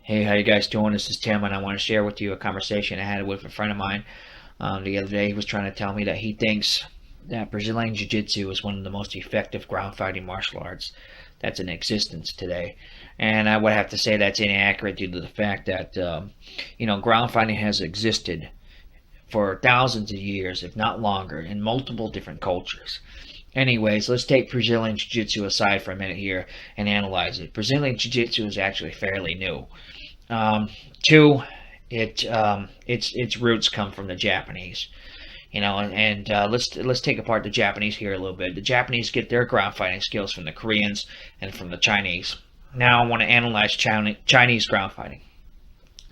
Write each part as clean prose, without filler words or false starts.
Hey, how you guys doing? This is Tim, and I want to share with you a conversation I had with a friend of mine the other day. He was trying to tell me that he thinks that Brazilian Jiu-Jitsu is one of the most effective ground fighting martial arts that's in existence today. And I would have to say that's inaccurate due to the fact that, ground fighting has existed for thousands of years, if not longer, in multiple different cultures. Anyways, let's take Brazilian Jiu-Jitsu aside for a minute here and analyze it. Brazilian Jiu-Jitsu is actually fairly new. Um, Two, its roots come from the Japanese. Let's take apart the Japanese here a little bit. The Japanese get their ground fighting skills from the Koreans and from the Chinese. Now I want to analyze Chinese ground fighting.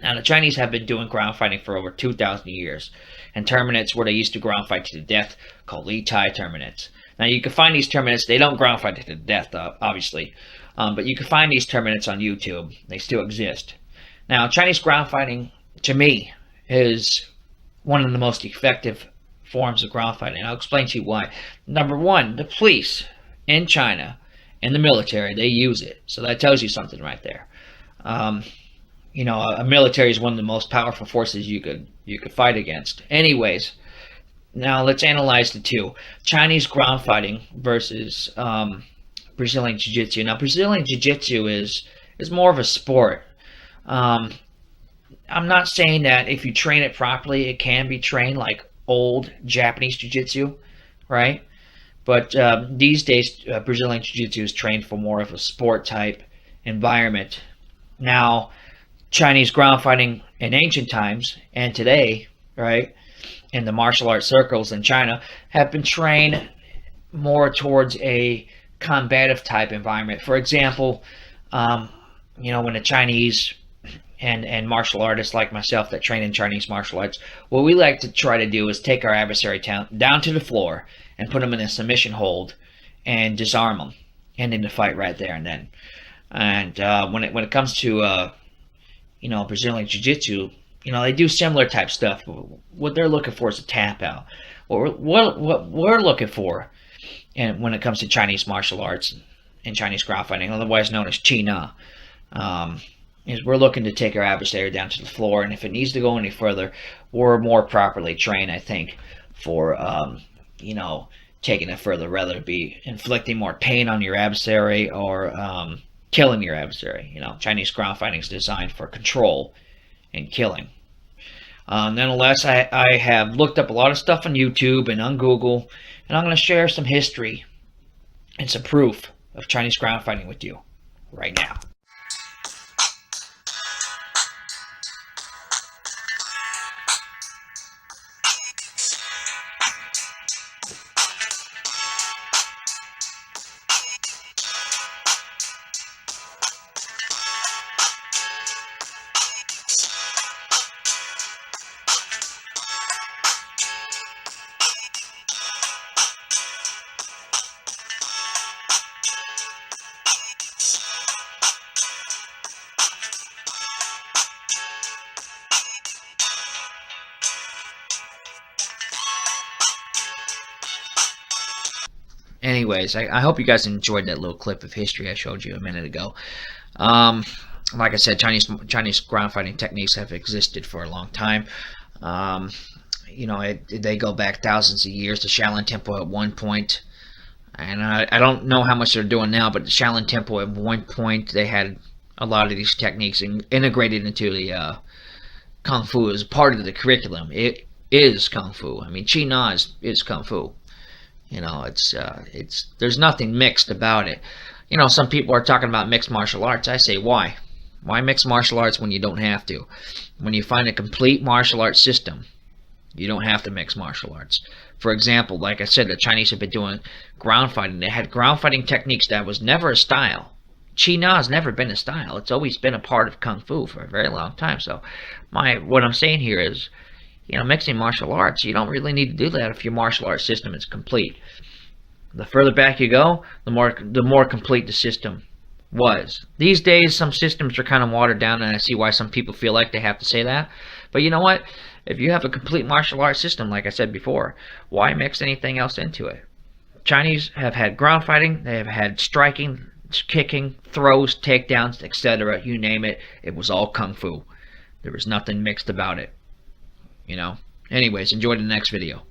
Now the Chinese have been doing ground fighting for over 2,000 years, and tournaments where they used to ground fight to the death called Li Tai tournaments. Now you can find these tournaments. They don't ground fight to the death, obviously, but you can find these tournaments on YouTube. They still exist. Now, Chinese ground fighting, to me, is one of the most effective forms of ground fighting. I'll explain to you why. Number one, the police in China and the military, they use it. So that tells you something right there. A military is one of the most powerful forces you could fight against. Anyways, now let's analyze the two. Chinese ground fighting versus Brazilian Jiu-Jitsu. Now, Brazilian Jiu-Jitsu is more of a sport. I'm not saying that if you train it properly, it can be trained like old Japanese Jiu-Jitsu, right? But these days, Brazilian Jiu-Jitsu is trained for more of a sport type environment. Now, Chinese ground fighting in ancient times and today, right, in the martial arts circles in China, have been trained more towards a combative type environment. For example, when the Chinese and martial artists like myself that train in Chinese martial arts, what we like to try to do is take our adversary down to the floor and put them in a submission hold and disarm them, ending the fight right there and then. And when it comes to Brazilian Jiu-Jitsu, they do similar type stuff. What they're looking for is a tap out. What we're looking for, and when it comes to Chinese martial arts and Chinese ground fighting, otherwise known as Qi Na, is we're looking to take our adversary down to the floor, and if it needs to go any further, we're more properly trained, I think, for taking it further, rather it be inflicting more pain on your adversary or killing your adversary. Chinese ground fighting is designed for control and killing. Nonetheless, I have looked up a lot of stuff on YouTube and on Google, and I'm going to share some history and some proof of Chinese ground fighting with you right now. Anyways, I hope you guys enjoyed that little clip of history I showed you a minute ago. Like I said, Chinese ground fighting techniques have existed for a long time. They go back thousands of years. The Shaolin Temple at one point, and I don't know how much they're doing now, but the Shaolin Temple at one point, they had a lot of these techniques integrated into the Kung Fu as part of the curriculum. It is Kung Fu. I mean, Qi Na is Kung Fu. There's nothing mixed about it. Some people are talking about mixed martial arts. I say, why? Why mix martial arts when you don't have to? When you find a complete martial arts system, you don't have to mix martial arts. For example, like I said, the Chinese have been doing ground fighting. They had ground fighting techniques that was never a style. Qi Na has never been a style. It's always been a part of Kung Fu for a very long time. So what I'm saying here is, mixing martial arts, you don't really need to do that if your martial arts system is complete. The further back you go, the more complete the system was. These days, some systems are kind of watered down, and I see why some people feel like they have to say that. But you know what? If you have a complete martial arts system, like I said before, why mix anything else into it? Chinese have had ground fighting, they have had striking, kicking, throws, takedowns, etc. You name it, it was all kung fu. There was nothing mixed about it. Anyways, enjoy the next video.